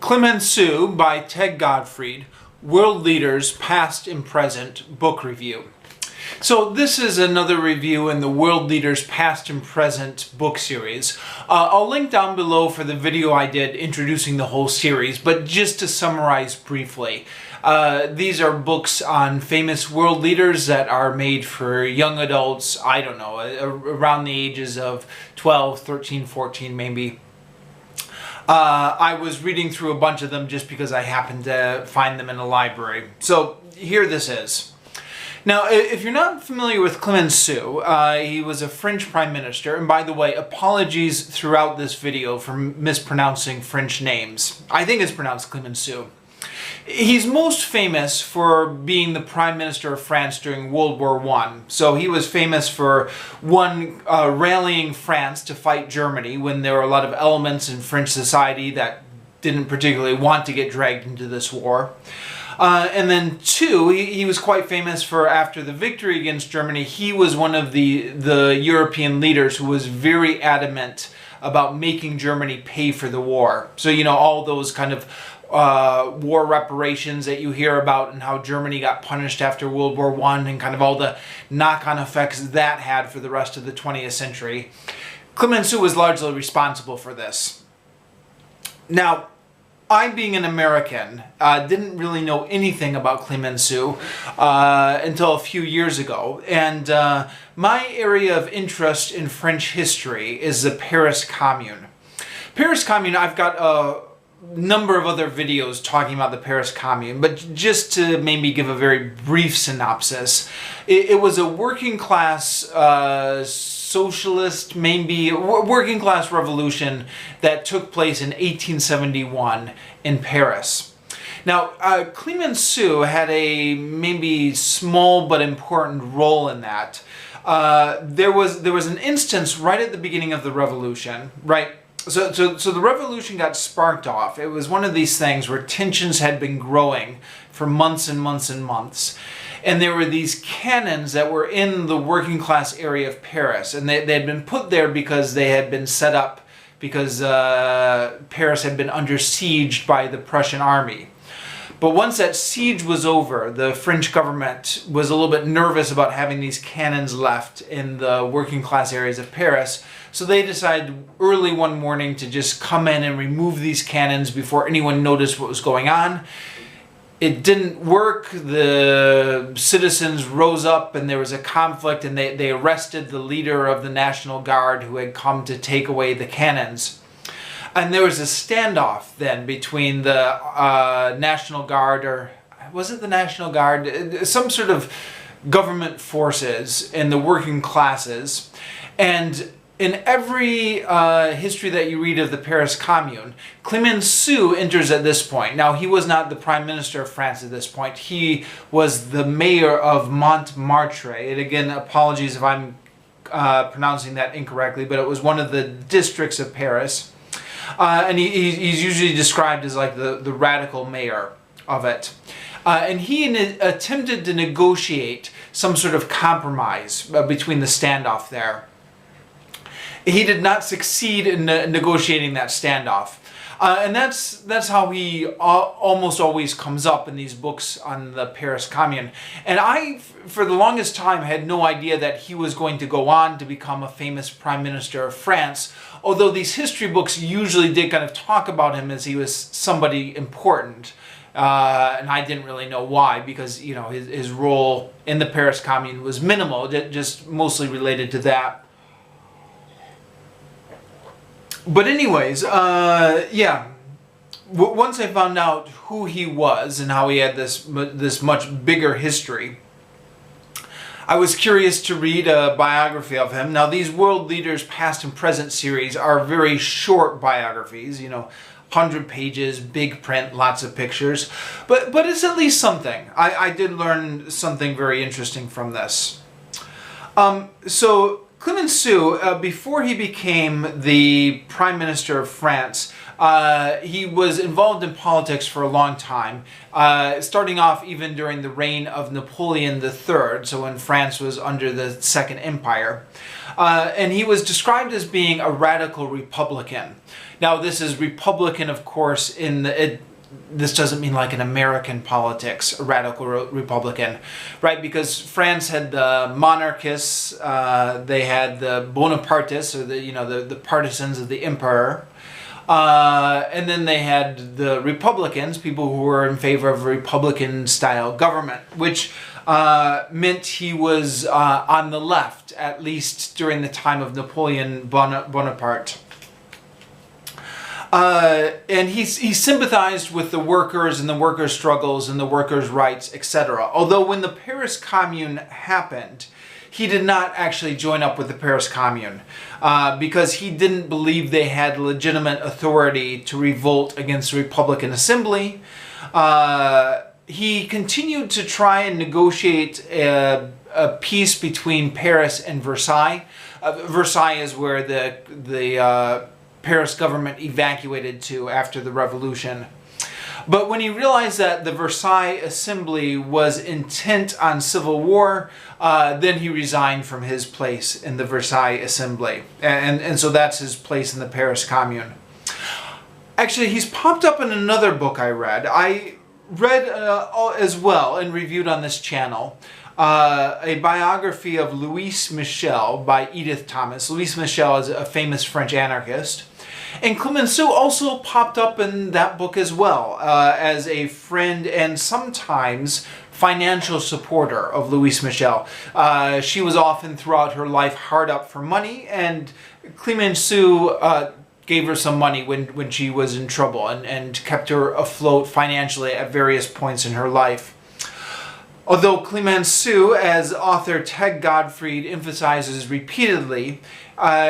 Clemenceau by Ted Gottfried, World Leaders Past and Present Book Review. So this is another review in the World Leaders Past and Present book series. I'll link down below for the video I did introducing the whole series, but just to summarize briefly. These are books on famous world leaders that are made for young adults, I don't know, around the ages of 12, 13, 14 maybe. I was reading through a bunch of them just because I happened to find them in a library. So here this is. Now, if you're not familiar with Clemenceau, he was a French prime minister. And by the way, apologies throughout this video for mispronouncing French names. I think it's pronounced Clemenceau. He's most famous for being the Prime Minister of France during World War I. So he was famous for, rallying France to fight Germany when there were a lot of elements in French society that didn't particularly want to get dragged into this war. And then two, he was quite famous for, after the victory against Germany, he was one of the European leaders who was very adamant about making Germany pay for the war. So, you know, all those kind of war reparations that you hear about and how Germany got punished after World War I and kind of all the knock-on effects that had for the rest of the 20th century. Clemenceau was largely responsible for this. Now, I, being an American, didn't really know anything about Clemenceau until a few years ago. And my area of interest in French history is the Paris Commune. Paris Commune, I've got a number of other videos talking about the Paris Commune, but just to maybe give a very brief synopsis, it was a working class socialist, maybe working class revolution that took place in 1871 in Paris. Now, Clemenceau had a maybe small but important role in that. There was an instance right at the beginning of the revolution, right? So the revolution got sparked off. It was one of these things where tensions had been growing for months and months and months. And there were these cannons that were in the working class area of Paris. And they had been put there because they had been set up because Paris had been under siege by the Prussian army. But once that siege was over, the French government was a little bit nervous about having these cannons left in the working class areas of Paris. So they decided early one morning to just come in and remove these cannons before anyone noticed what was going on. It didn't work. The citizens rose up and there was a conflict, and they arrested the leader of the National Guard who had come to take away the cannons. And there was a standoff then between the National Guard, or was it the National Guard? Some sort of government forces and the working classes. And in every history that you read of the Paris Commune, Clemenceau enters at this point. Now, he was not the Prime Minister of France at this point. He was the mayor of Montmartre. And again, apologies if I'm pronouncing that incorrectly, but it was one of the districts of Paris. And he's usually described as like the radical mayor of it. And he attempted to negotiate some sort of compromise between the standoff there. He did not succeed in negotiating that standoff. And that's how he almost always comes up in these books on the Paris Commune. And I, for the longest time, had no idea that he was going to go on to become a famous Prime Minister of France, although these history books usually did kind of talk about him as he was somebody important. And I didn't really know why, because, you know, his role in the Paris Commune was minimal, just mostly related to that. But anyways, yeah, once I found out who he was and how he had this much bigger history, I was curious to read a biography of him. Now, these World Leaders Past and Present series are very short biographies, you know, 100 pages, big print, lots of pictures. But it's at least something. I did learn something very interesting from this. So Clemenceau, before he became the Prime Minister of France, He was involved in politics for a long time, starting off even during the reign of Napoleon III, so when France was under the Second Empire. And he was described as being a radical Republican. Now, this is Republican, of course, this doesn't mean like in American politics, a radical Republican, right? Because France had the monarchists, they had the Bonapartists, or the partisans of the emperor. And then they had the Republicans, people who were in favor of a Republican-style government, which meant he was on the left, at least during the time of Napoleon Bonaparte. And he sympathized with the workers and the workers' struggles and the workers' rights, etc. Although when the Paris Commune happened, he did not actually join up with the Paris Commune because he didn't believe they had legitimate authority to revolt against the Republican Assembly. He continued to try and negotiate a peace between Paris and Versailles. Versailles is where the Paris government evacuated to after the revolution. But when he realized that the Versailles Assembly was intent on civil war, then he resigned from his place in the Versailles Assembly. And so that's his place in the Paris Commune. Actually, he's popped up in another book I read. I read as well and reviewed on this channel a biography of Louis Michel by Edith Thomas. Louis Michel is a famous French anarchist. And Clemenceau also popped up in that book as well as a friend and sometimes financial supporter of Louis Michel. She was often throughout her life hard up for money, and Clemenceau gave her some money when she was in trouble and kept her afloat financially at various points in her life. Although Clemenceau, as author Ted Gottfried emphasizes repeatedly,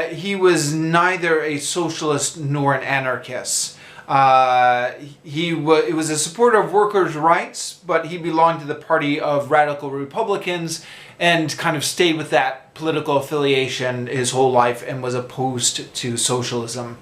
he was neither a socialist nor an anarchist. He was a supporter of workers' rights, but he belonged to the party of radical Republicans and kind of stayed with that political affiliation his whole life and was opposed to socialism.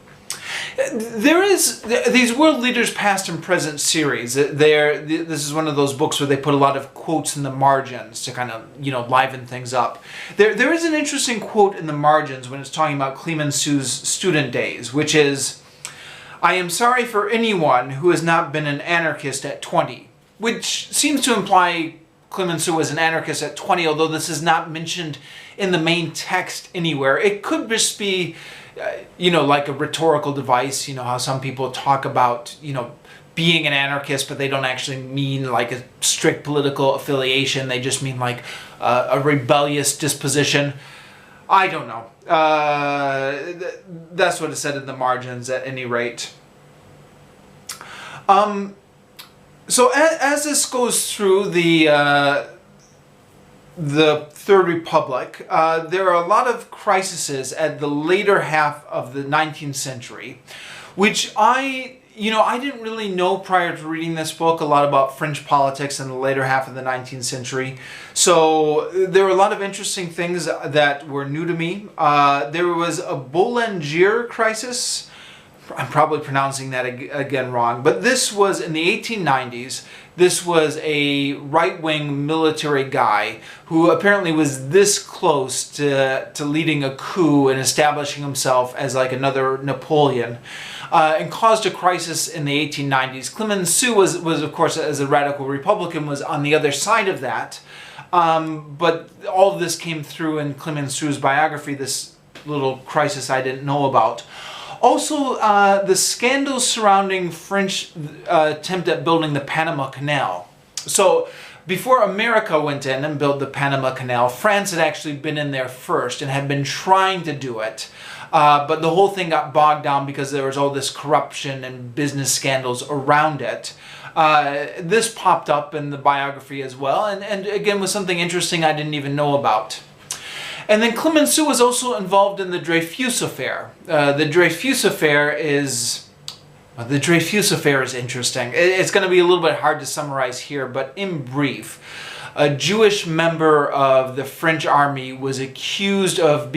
There is these World Leaders Past and Present series. This is one of those books where they put a lot of quotes in the margins to kind of, liven things up. There is an interesting quote in the margins when it's talking about Clemenceau's student days, which is, "I am sorry for anyone who has not been an anarchist at 20, which seems to imply Clemenceau was an anarchist at 20, although this is not mentioned in the main text anywhere. It could just be like a rhetorical device, how some people talk about, being an anarchist, but they don't actually mean like a strict political affiliation. They just mean like a rebellious disposition. I don't know. That's what it said in the margins at any rate. So as this goes through the Third Republic, there are a lot of crises at the later half of the 19th century, which I didn't really know prior to reading this book a lot about French politics in the later half of the 19th century. So there were a lot of interesting things that were new to me. There was a Boulanger crisis. I'm probably pronouncing that again wrong, but this was in the 1890s. This was a right-wing military guy who apparently was this close to leading a coup and establishing himself as like another Napoleon, and caused a crisis in the 1890s. Clemenceau was of course, as a radical Republican, was on the other side of that, but all of this came through in Clemenceau's biography, this little crisis I didn't know about. Also, the scandals surrounding French attempt at building the Panama Canal. So, before America went in and built the Panama Canal, France had actually been in there first and had been trying to do it. But the whole thing got bogged down because there was all this corruption and business scandals around it. This popped up in the biography as well, and again was something interesting I didn't even know about. And then Clemenceau was also involved in the Dreyfus Affair. The Dreyfus Affair is interesting. It's going to be a little bit hard to summarize here, but in brief, a Jewish member of the French army was accused of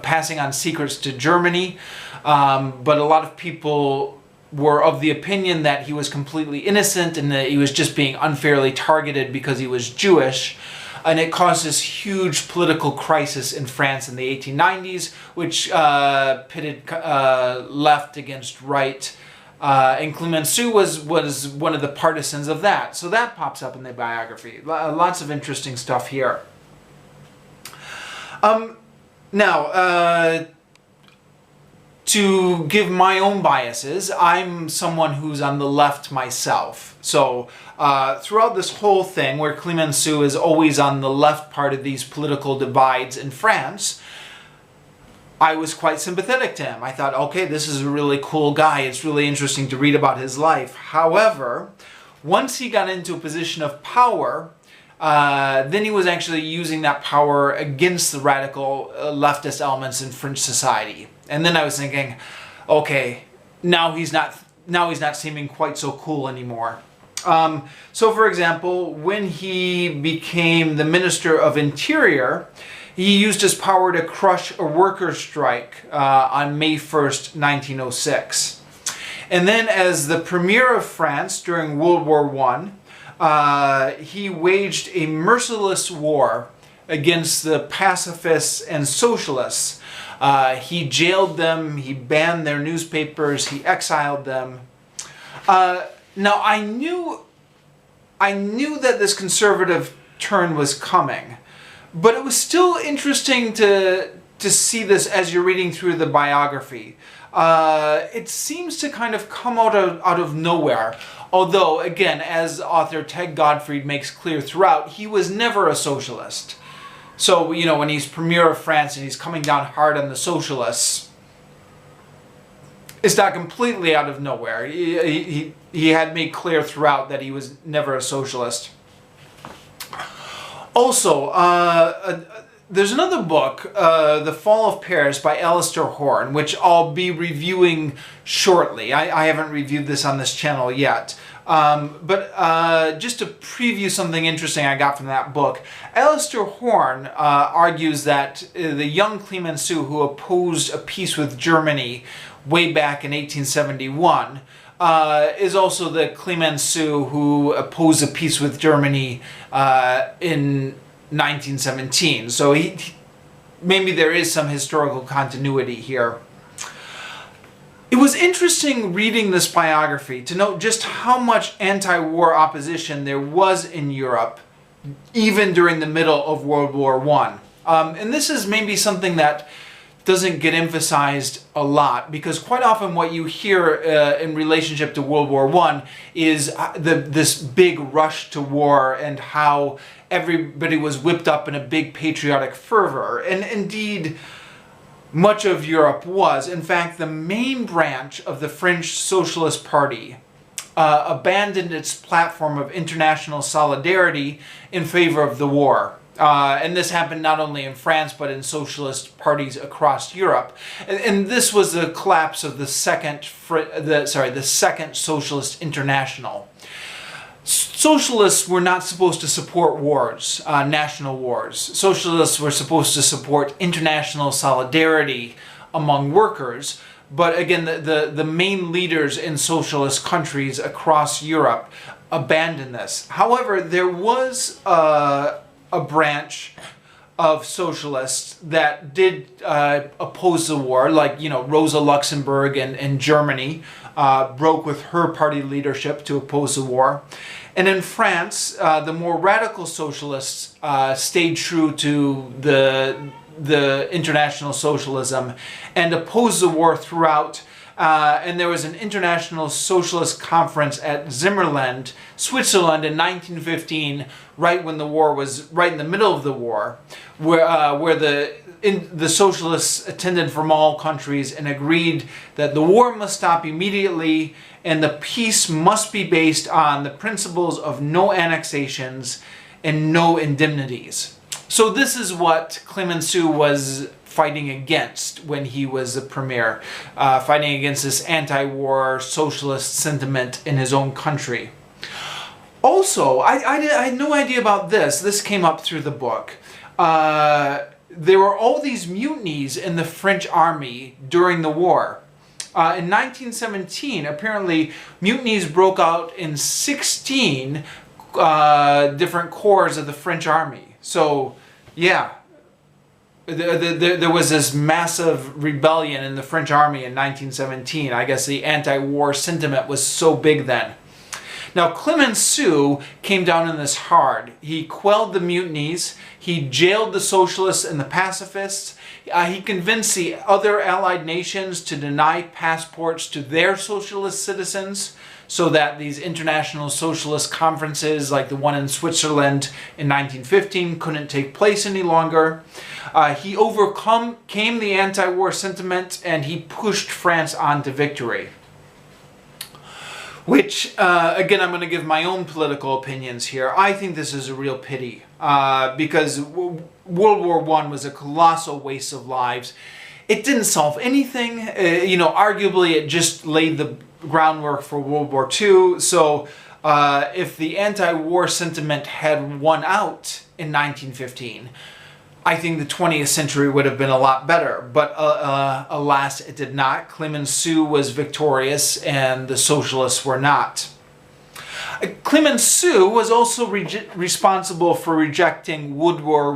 passing on secrets to Germany, but a lot of people were of the opinion that he was completely innocent and that he was just being unfairly targeted because he was Jewish. And it caused this huge political crisis in France in the 1890s, which pitted left against right. And Clemenceau was one of the partisans of that. So that pops up in the biography. Lots of interesting stuff here. Now, to give my own biases, I'm someone who's on the left myself. So throughout this whole thing, where Clemenceau is always on the left part of these political divides in France, I was quite sympathetic to him. I thought, okay, this is a really cool guy. It's really interesting to read about his life. However, once he got into a position of power, then he was actually using that power against the radical leftist elements in French society. And then I was thinking, okay, now he's not seeming quite so cool anymore. So for example, when he became the Minister of Interior, he used his power to crush a workers' strike on May 1st, 1906. And then as the Premier of France during World War I, he waged a merciless war against the pacifists and socialists. He jailed them, he banned their newspapers, he exiled them. Now I knew that this conservative turn was coming, but it was still interesting to see this as you're reading through the biography. It seems to kind of come out of nowhere. Although, again, as author Ted Gottfried makes clear throughout, he was never a socialist. So, you know, when he's Premier of France and he's coming down hard on the socialists, it's not completely out of nowhere. He had made clear throughout that he was never a socialist. Also, there's another book, The Fall of Paris by Alistair Horn, which I'll be reviewing shortly. I haven't reviewed this on this channel yet. But just to preview something interesting I got from that book, Alistair Horn argues that the young Clemenceau, who opposed a peace with Germany way back in 1871, is also the Clemenceau who opposed a peace with Germany in 1917. So maybe there is some historical continuity here. It was interesting reading this biography to note just how much anti-war opposition there was in Europe, even during the middle of World War I. And this is maybe something that doesn't get emphasized a lot, because quite often what you hear in relationship to World War I is this big rush to war and how everybody was whipped up in a big patriotic fervor. And indeed, much of Europe was. In fact, the main branch of the French Socialist Party abandoned its platform of international solidarity in favor of the war. And this happened not only in France, but in socialist parties across Europe. And this was the collapse of the Second Socialist International. Socialists were not supposed to support wars, national wars. Socialists were supposed to support international solidarity among workers. But again, the main leaders in socialist countries across Europe abandoned this. However, there was a branch of socialists that did oppose the war, like, you know, Rosa Luxemburg in Germany broke with her party leadership to oppose the war. And in France, the more radical socialists stayed true to the international socialism and opposed the war throughout. And there was an international socialist conference at Zimmerland, Switzerland in 1915, right when the war was right in the middle of the war, where the socialists attended from all countries and agreed that the war must stop immediately and the peace must be based on the principles of no annexations and no indemnities. So this is what Clemenceau was fighting against when he was the premier, fighting against this anti-war socialist sentiment in his own country. Also, I had no idea about this. This came up through the book. There were all these mutinies in the French army during the war. In 1917, apparently, mutinies broke out in 16 different corps of the French army. So, yeah, there was this massive rebellion in the French army in 1917. I guess the anti-war sentiment was so big then. Now, Clemenceau came down on this hard. He quelled the mutinies. He jailed the socialists and the pacifists. He convinced the other Allied nations to deny passports to their socialist citizens so that these international socialist conferences like the one in Switzerland in 1915 couldn't take place any longer. He overcame the anti-war sentiment and he pushed France on to victory. Which, again, I'm going to give my own political opinions here. I think this is a real pity because World War I was a colossal waste of lives. It didn't solve anything. Arguably it just laid the groundwork for World War II. So if the anti-war sentiment had won out in 1915, I think the 20th century would have been a lot better, but alas, it did not. Clemenceau was victorious and the socialists were not. Clemenceau was also responsible for rejecting Woodrow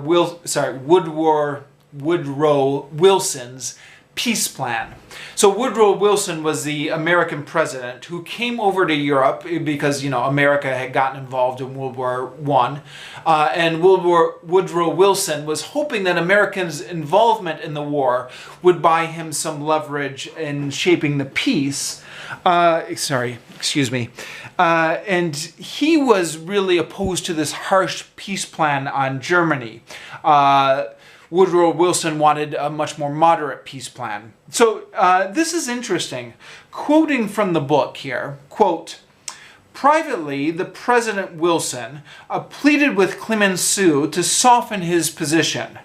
Wilson's peace plan. So Woodrow Wilson was the American president who came over to Europe because, America had gotten involved in World War I. And Woodrow Wilson was hoping that Americans' involvement in the war would buy him some leverage in shaping the peace. Excuse me. And he was really opposed to this harsh peace plan on Germany. Woodrow Wilson wanted a much more moderate peace plan. So this is interesting. Quoting from the book here, quote, "Privately, the President Wilson pleaded with Clemenceau to soften his position.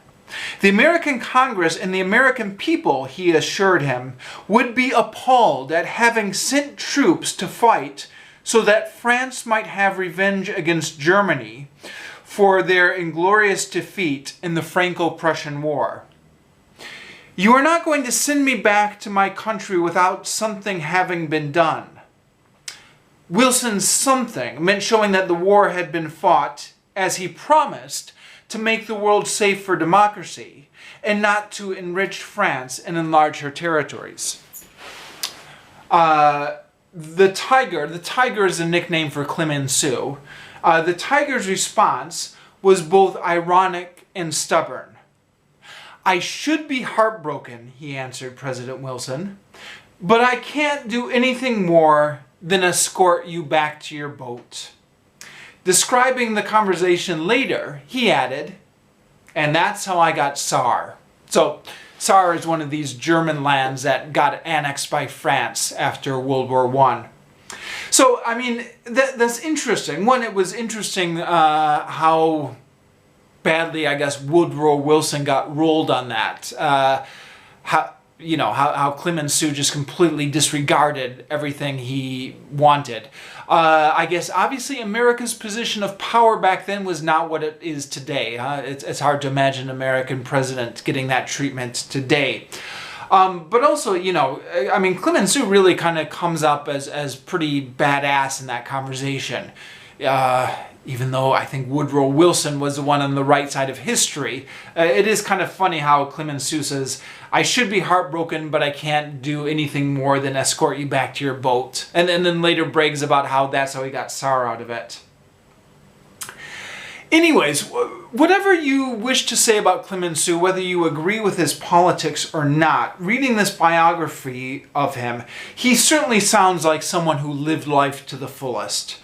The American Congress and the American people, he assured him, would be appalled at having sent troops to fight so that France might have revenge against Germany for their inglorious defeat in the Franco-Prussian War. You are not going to send me back to my country without something having been done." Wilson's something meant showing that the war had been fought, as he promised, to make the world safe for democracy, and not to enrich France and enlarge her territories. The Tiger is a nickname for Clemenceau. The Tiger's response was both ironic and stubborn. "I should be heartbroken," he answered President Wilson, "but I can't do anything more than escort you back to your boat." Describing the conversation later, he added, "And that's how I got Saar." So, Saar is one of these German lands that got annexed by France after World War I. So, I mean, that's interesting. One, it was interesting how badly, I guess, Woodrow Wilson got rolled on that. How Clemenceau just completely disregarded everything he wanted. I guess, obviously, America's position of power back then was not what it is today. It's hard to imagine an American president getting that treatment today. But also, Clemenceau really kind of comes up as pretty badass in that conversation. Even though I think Woodrow Wilson was the one on the right side of history, it is kind of funny how Clemenceau says, "I should be heartbroken, but I can't do anything more than escort you back to your boat." And then later brags about how that's how he got Saar out of it. Anyways, whatever you wish to say about Clemenceau, whether you agree with his politics or not, reading this biography of him, he certainly sounds like someone who lived life to the fullest.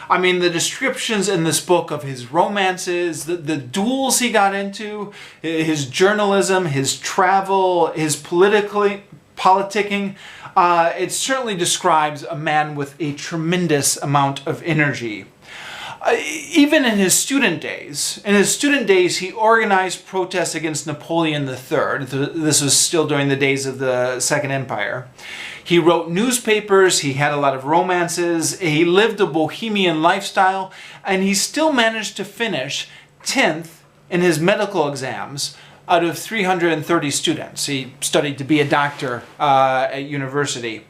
I mean, the descriptions in this book of his romances, the duels he got into, his journalism, his travel, his politicking, it certainly describes a man with a tremendous amount of energy. Even in his student days. In his student days, he organized protests against Napoleon III. This was still during the days of the Second Empire. He wrote newspapers, he had a lot of romances, he lived a bohemian lifestyle, and he still managed to finish 10th in his medical exams out of 330 students. He studied to be a doctor at university.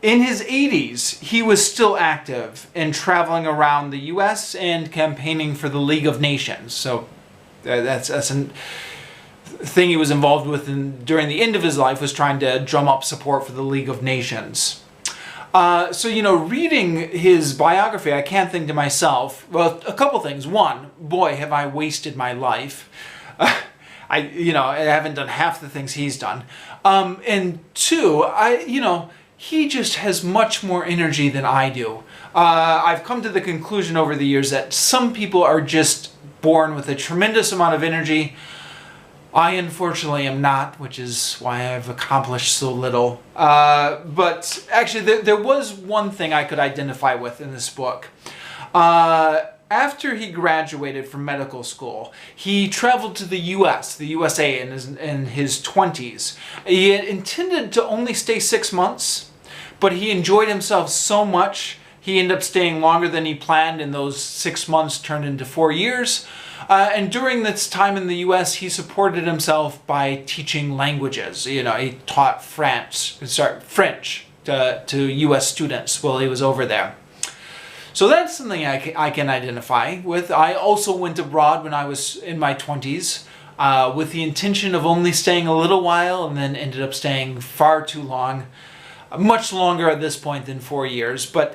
In his 80s, he was still active in traveling around the U.S. and campaigning for the League of Nations. So that's a thing he was involved with during the end of his life, was trying to drum up support for the League of Nations. So, reading his biography, I can't think to myself, well, a couple things. One, boy, have I wasted my life. I haven't done half the things he's done. And two, he just has much more energy than I do. I've come to the conclusion over the years that some people are just born with a tremendous amount of energy. I unfortunately am not, which is why I've accomplished so little. But actually, there was one thing I could identify with in this book. After he graduated from medical school, he traveled to the USA in his 20s. He had intended to only stay 6 months, but he enjoyed himself so much, he ended up staying longer than he planned, and those 6 months turned into 4 years. And during this time in the U.S., he supported himself by teaching languages. He taught French to U.S. students while he was over there. So that's something I can identify with. I also went abroad when I was in my 20s with the intention of only staying a little while, and then ended up staying far too long. Much longer at this point than 4 years, but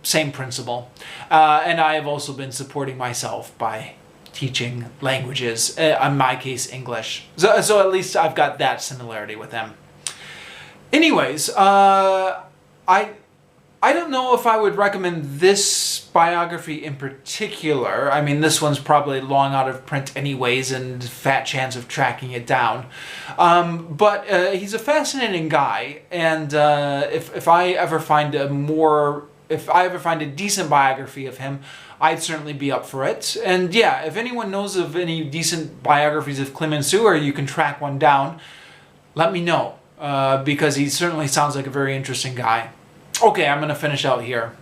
same principle. And I have also been supporting myself by teaching languages, in my case English. So at least I've got that similarity with them. Anyways, I don't know if I would recommend this biography in particular. I mean, this one's probably long out of print anyways, and fat chance of tracking it down. But he's a fascinating guy, and if I ever find a decent biography of him, I'd certainly be up for it. And yeah, if anyone knows of any decent biographies of Clemenceau, or you can track one down, let me know, because he certainly sounds like a very interesting guy. Okay, I'm going to finish out here.